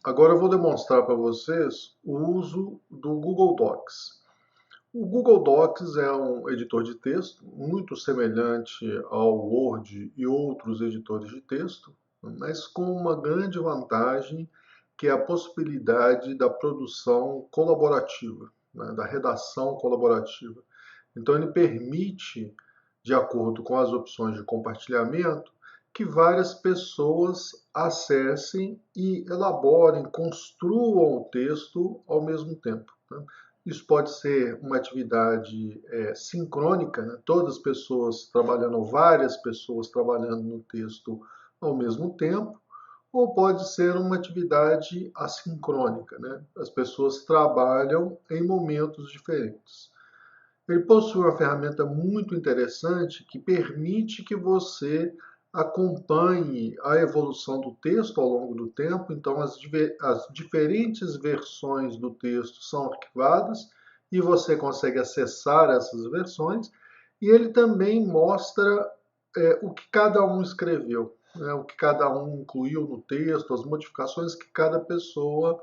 Agora eu vou demonstrar para vocês o uso do Google Docs. O Google Docs é um editor de texto muito semelhante ao Word e outros editores de texto, mas com uma grande vantagem, que é a possibilidade da produção colaborativa, né, da redação colaborativa. Então ele permite, de acordo com as opções de compartilhamento, que várias pessoas acessem e elaborem, construam o texto ao mesmo tempo, né? Isso pode ser uma atividade sincrônica, né? Todas as pessoas trabalhando, ou várias pessoas trabalhando no texto ao mesmo tempo, ou pode ser uma atividade assincrônica, né? As pessoas trabalham em momentos diferentes. Ele possui uma ferramenta muito interessante que permite que você acompanhe a evolução do texto ao longo do tempo. Então, as diferentes versões do texto são arquivadas e você consegue acessar essas versões. E ele também mostra o que cada um escreveu, né, o que cada um incluiu no texto, as modificações que cada pessoa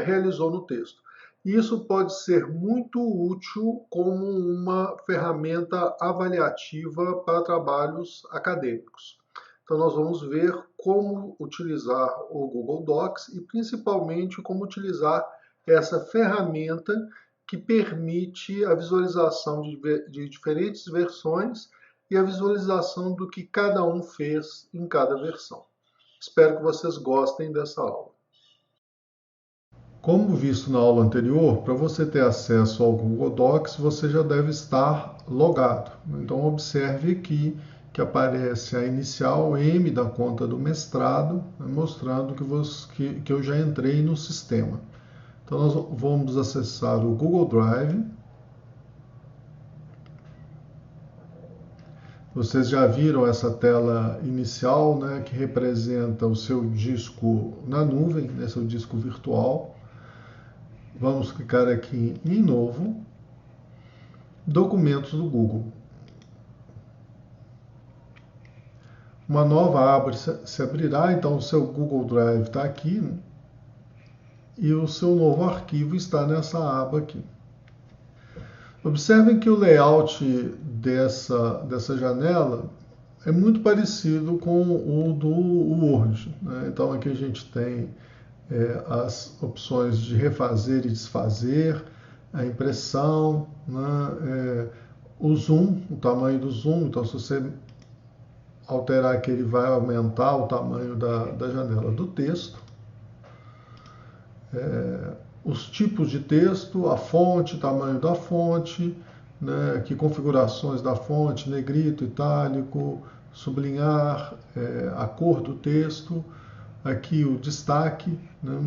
realizou no texto. Isso pode ser muito útil como uma ferramenta avaliativa para trabalhos acadêmicos. Então, nós vamos ver como utilizar o Google Docs e, principalmente, como utilizar essa ferramenta que permite a visualização de diferentes versões e a visualização do que cada um fez em cada versão. Espero que vocês gostem dessa aula. Como visto na aula anterior, para você ter acesso ao Google Docs, você já deve estar logado. Então, observe aqui que aparece a inicial M da conta do mestrado, mostrando que eu já entrei no sistema. Então, nós vamos acessar o Google Drive. Vocês já viram essa tela inicial, né, que representa o seu disco na nuvem, né, seu disco virtual. Vamos clicar aqui em Novo, Documentos do Google. Uma nova aba se abrirá, então o seu Google Drive está aqui, né? E o seu novo arquivo está nessa aba aqui. Observem que o layout dessa janela é muito parecido com o do Word, né? Então aqui a gente tem as opções de refazer e desfazer, a impressão, né? O zoom, o tamanho do zoom. Então, se você alterar aqui, ele vai aumentar o tamanho da janela do texto. Os tipos de texto, a fonte, tamanho da fonte, né? Que configurações da fonte, negrito, itálico, sublinhar, a cor do texto, aqui o destaque, né?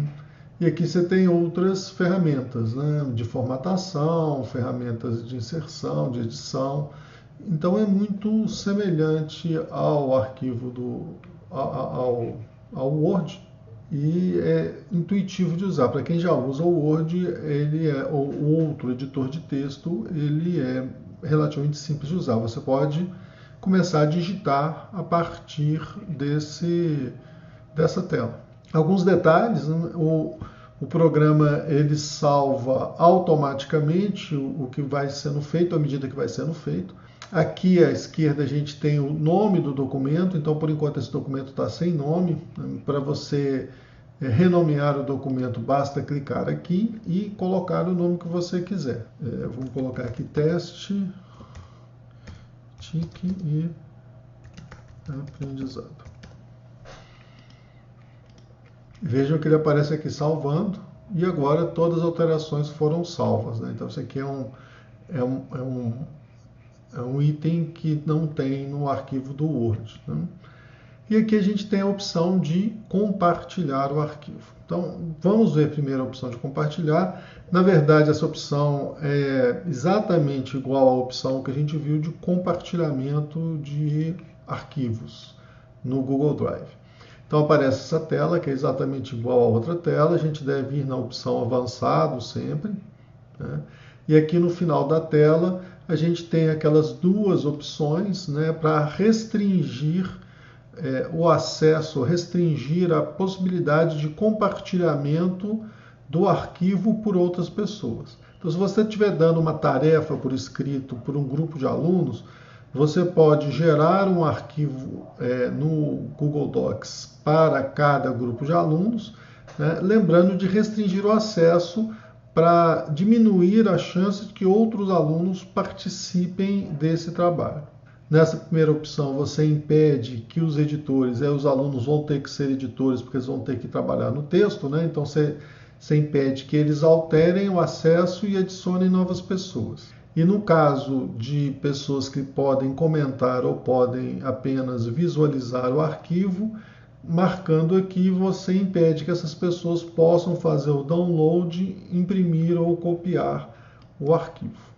E aqui você tem outras ferramentas, né, de formatação, ferramentas de inserção, de edição. Então é muito semelhante ao arquivo ao Word e é intuitivo de usar. Para quem já usa o Word, o outro editor de texto, ele é relativamente simples de usar. Você pode começar a digitar a partir dessa tela. Alguns detalhes, né? O programa ele salva automaticamente o que vai sendo feito à medida que vai sendo feito. Aqui à esquerda a gente tem o nome do documento, então por enquanto esse documento está sem nome. Para você renomear o documento, basta clicar aqui e colocar o nome que você quiser. Vamos colocar aqui teste, TIC e aprendizado. Vejam que ele aparece aqui salvando e agora todas as alterações foram salvas, né? Então isso aqui é um item que não tem no arquivo do Word, né? E aqui a gente tem a opção de compartilhar o arquivo. Então vamos ver primeiro a opção de compartilhar. Na verdade, essa opção é exatamente igual à opção que a gente viu de compartilhamento de arquivos no Google Drive. Então aparece essa tela, que é exatamente igual a outra tela. A gente deve ir na opção avançado sempre, né? E aqui no final da tela a gente tem aquelas duas opções, né, para restringir o acesso, restringir a possibilidade de compartilhamento do arquivo por outras pessoas. Então, se você estiver dando uma tarefa por escrito por um grupo de alunos, você pode gerar um arquivo no Google Docs para cada grupo de alunos, né, lembrando de restringir o acesso para diminuir a chance de que outros alunos participem desse trabalho. Nessa primeira opção, você impede que os editores, os alunos vão ter que ser editores, porque eles vão ter que trabalhar no texto, né? Então você impede que eles alterem o acesso e adicionem novas pessoas. E no caso de pessoas que podem comentar ou podem apenas visualizar o arquivo, marcando aqui, você impede que essas pessoas possam fazer o download, imprimir ou copiar o arquivo.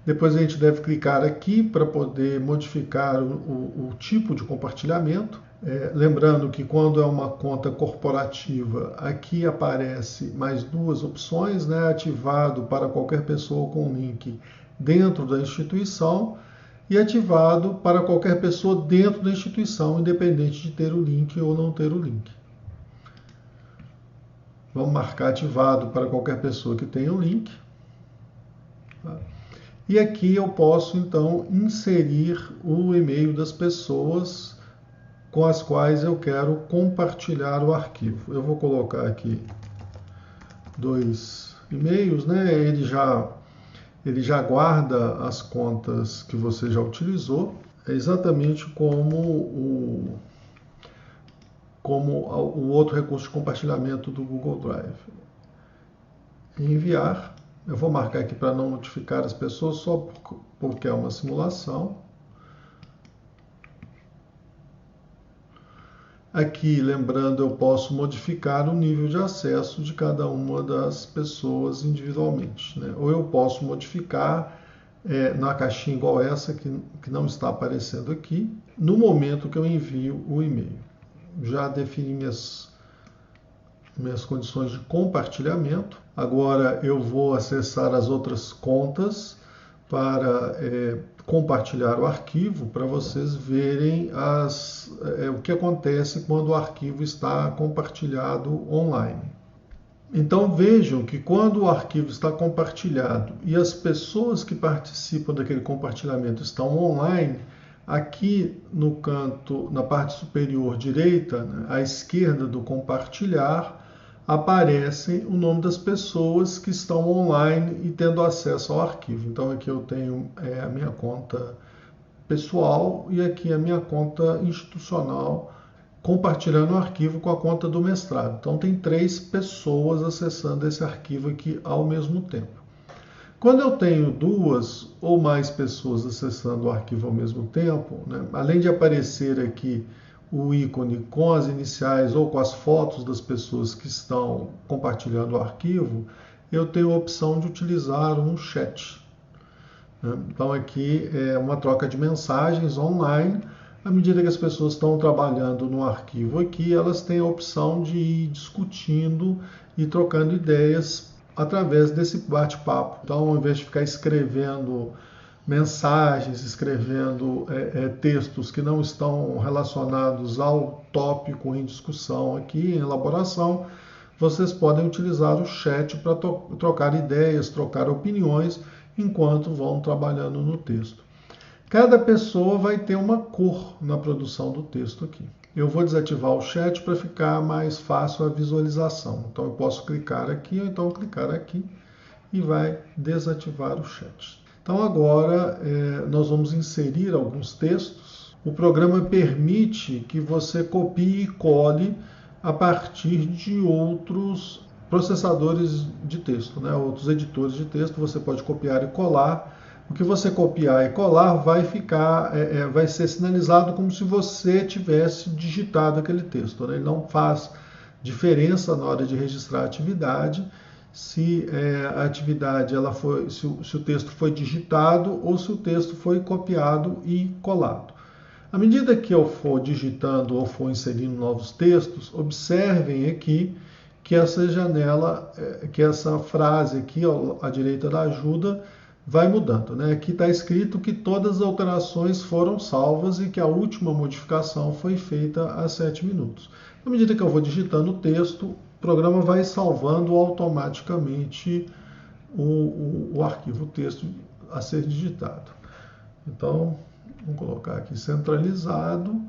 Depois a gente deve clicar aqui para poder modificar o tipo de compartilhamento. Lembrando que quando é uma conta corporativa, aqui aparece mais duas opções, né? Ativado para qualquer pessoa com link dentro da instituição e ativado para qualquer pessoa dentro da instituição, independente de ter o link ou não ter o link. Vamos marcar ativado para qualquer pessoa que tenha o link. Tá? E aqui eu posso, então, inserir o e-mail das pessoas com as quais eu quero compartilhar o arquivo. Eu vou colocar aqui 2 e-mails, né? Ele já guarda as contas que você já utilizou, exatamente como o outro recurso de compartilhamento do Google Drive. Enviar. Eu vou marcar aqui para não notificar as pessoas, só porque é uma simulação. Aqui, lembrando, eu posso modificar o nível de acesso de cada uma das pessoas individualmente, né? Ou eu posso modificar na caixinha igual essa, que não está aparecendo aqui, no momento que eu envio o e-mail. Já defini minhas condições de compartilhamento. Agora eu vou acessar as outras contas para compartilhar o arquivo, para vocês verem o que acontece quando o arquivo está compartilhado online. Então vejam que quando o arquivo está compartilhado e as pessoas que participam daquele compartilhamento estão online, aqui no canto, na parte superior direita, né, à esquerda do compartilhar, aparece o nome das pessoas que estão online e tendo acesso ao arquivo. Então aqui eu tenho a minha conta pessoal e aqui a minha conta institucional, compartilhando o arquivo com a conta do mestrado. Então tem 3 pessoas acessando esse arquivo aqui ao mesmo tempo. Quando eu tenho 2 ou mais pessoas acessando o arquivo ao mesmo tempo, né, além de aparecer aqui o ícone com as iniciais ou com as fotos das pessoas que estão compartilhando o arquivo, eu tenho a opção de utilizar um chat. Então aqui é uma troca de mensagens online. À medida que as pessoas estão trabalhando no arquivo aqui, elas têm a opção de ir discutindo e trocando ideias através desse bate-papo. Então, ao invés de ficar escrevendo mensagens, escrevendo textos que não estão relacionados ao tópico em discussão aqui, em elaboração, vocês podem utilizar o chat para trocar ideias, trocar opiniões, enquanto vão trabalhando no texto. Cada pessoa vai ter uma cor na produção do texto aqui. Eu vou desativar o chat para ficar mais fácil a visualização. Então eu posso clicar aqui ou então clicar aqui e vai desativar o chat. Então agora nós vamos inserir alguns textos. O programa permite que você copie e cole a partir de outros processadores de texto, né? Outros editores de texto. Você pode copiar e colar. O que você copiar e colar vai vai ser sinalizado como se você tivesse digitado aquele texto, né? Ele não faz diferença na hora de registrar a atividade, se a atividade se o texto foi digitado ou se o texto foi copiado e colado. À medida que eu for digitando ou for inserindo novos textos, observem aqui que essa janela, que essa frase aqui à direita da ajuda, vai mudando, né? Aqui está escrito que todas as alterações foram salvas e que a última modificação foi feita há 7 minutos. À medida que eu vou digitando o texto, o programa vai salvando automaticamente o arquivo, o texto a ser digitado. Então, vamos colocar aqui centralizado,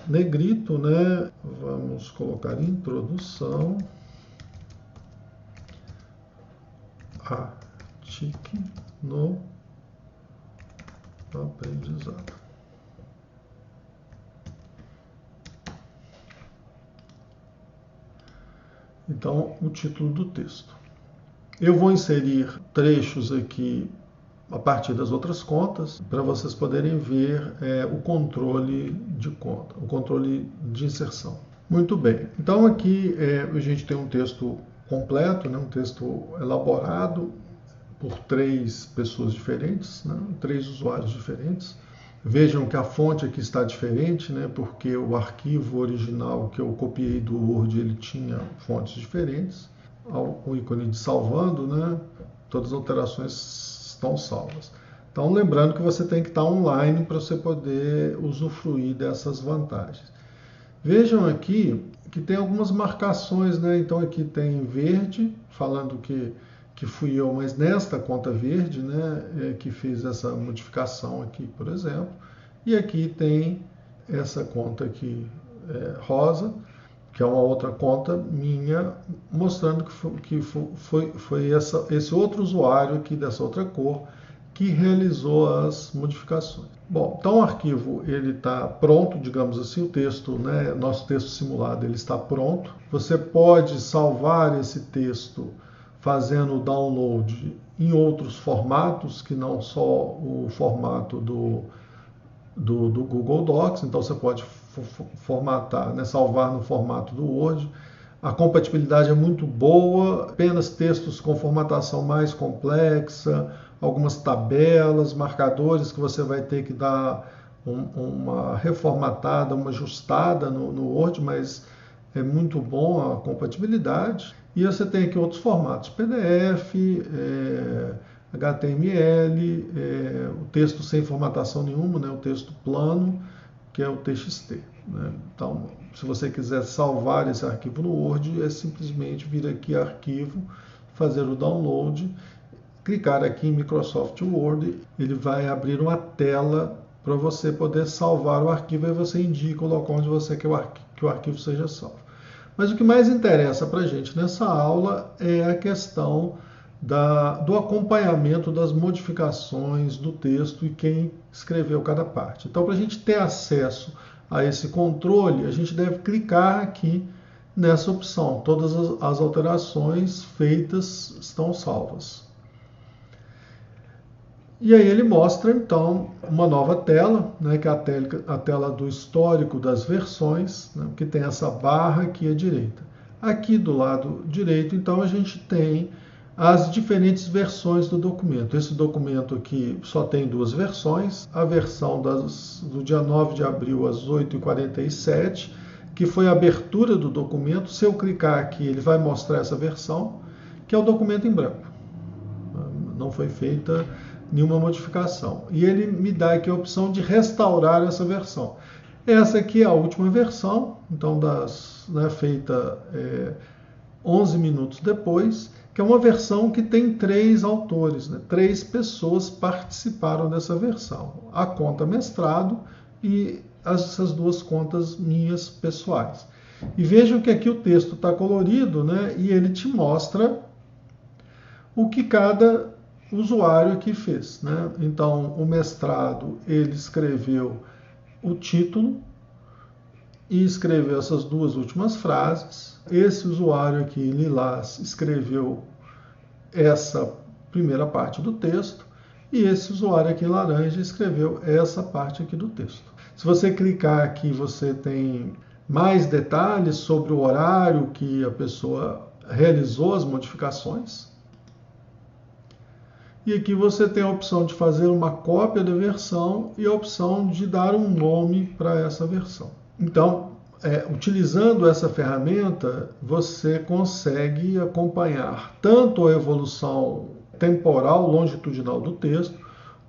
negrito, né? Vamos colocar introdução a TIC no aprendizado. Então, o título do texto. Eu vou inserir trechos aqui a partir das outras contas, para vocês poderem ver o controle de conta, o controle de inserção. Muito bem, então aqui a gente tem um texto completo, né, um texto elaborado por 3 pessoas diferentes, né, 3 usuários diferentes. Vejam que a fonte aqui está diferente, né, porque o arquivo original que eu copiei do Word, ele tinha fontes diferentes. O ícone de salvando, né, todas as alterações estão salvas. Então, lembrando que você tem que estar online para você poder usufruir dessas vantagens. Vejam aqui que tem algumas marcações, né? Então aqui tem verde, falando que fui eu, mas nesta conta verde, né, que fiz essa modificação aqui, por exemplo. E aqui tem essa conta aqui rosa, que é uma outra conta minha, mostrando que foi esse outro usuário aqui dessa outra cor que realizou as modificações. Bom, então o arquivo ele está pronto, digamos assim, o texto, né, nosso texto simulado, ele está pronto. Você pode salvar esse texto fazendo o download em outros formatos, que não só o formato do Google Docs, então você pode formatar, né, salvar no formato do Word. A compatibilidade é muito boa, apenas textos com formatação mais complexa, algumas tabelas, marcadores que você vai ter que dar uma reformatada, uma ajustada no Word, mas é muito bom a compatibilidade. E você tem aqui outros formatos, PDF, HTML, o texto sem formatação nenhuma, né, o texto plano, que é o TXT. Né? Então, se você quiser salvar esse arquivo no Word, é simplesmente vir aqui arquivo, fazer o download, clicar aqui em Microsoft Word, ele vai abrir uma tela para você poder salvar o arquivo, e você indica o local onde você quer que o arquivo seja salvo. Mas o que mais interessa para a gente nessa aula é a questão do acompanhamento das modificações do texto e quem escreveu cada parte. Então, para a gente ter acesso a esse controle, a gente deve clicar aqui nessa opção. Todas as alterações feitas estão salvas. E aí ele mostra, então, uma nova tela, né, que é a tela do histórico das versões, né, que tem essa barra aqui à direita. Aqui do lado direito, então, a gente tem as diferentes versões do documento. Esse documento aqui só tem 2 versões. A versão do dia 9 de abril às 8h47, que foi a abertura do documento. Se eu clicar aqui, ele vai mostrar essa versão, que é o documento em branco. Não foi feita nenhuma modificação. E ele me dá aqui a opção de restaurar essa versão. Essa aqui é a última versão, então feita 11 minutos depois, que é uma versão que tem 3 autores, né? 3 pessoas participaram dessa versão. A conta mestrado e essas 2 contas minhas pessoais. E vejam que aqui o texto está colorido, né? E ele te mostra o que cada usuário aqui fez, né? Então, o mestrado, ele escreveu o título e escreveu essas 2 últimas frases. Esse usuário aqui, lilás, escreveu essa primeira parte do texto e esse usuário aqui, laranja, escreveu essa parte aqui do texto. Se você clicar aqui, você tem mais detalhes sobre o horário que a pessoa realizou as modificações. E aqui você tem a opção de fazer uma cópia da versão e a opção de dar um nome para essa versão. Então, utilizando essa ferramenta, você consegue acompanhar tanto a evolução temporal, longitudinal do texto,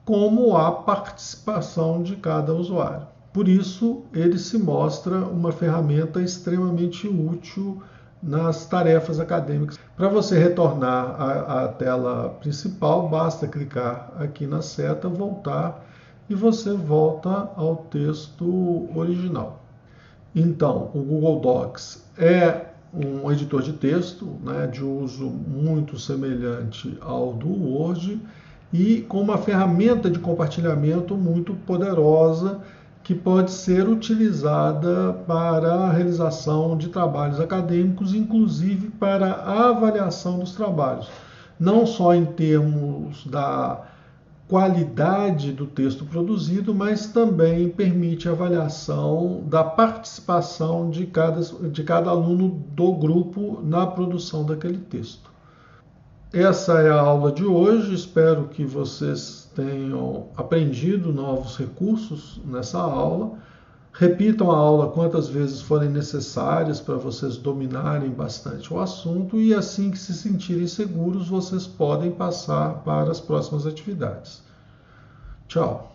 como a participação de cada usuário. Por isso, ele se mostra uma ferramenta extremamente útil nas tarefas acadêmicas. Para você retornar à tela principal, basta clicar aqui na seta, voltar, e você volta ao texto original. Então, o Google Docs é um editor de texto, né, de uso muito semelhante ao do Word e com uma ferramenta de compartilhamento muito poderosa que pode ser utilizada para a realização de trabalhos acadêmicos, inclusive para a avaliação dos trabalhos, não só em termos da qualidade do texto produzido, mas também permite a avaliação da participação de cada aluno do grupo na produção daquele texto. Essa é a aula de hoje, espero que vocês tenham aprendido novos recursos nessa aula. Repitam a aula quantas vezes forem necessárias para vocês dominarem bastante o assunto e assim que se sentirem seguros, vocês podem passar para as próximas atividades. Tchau!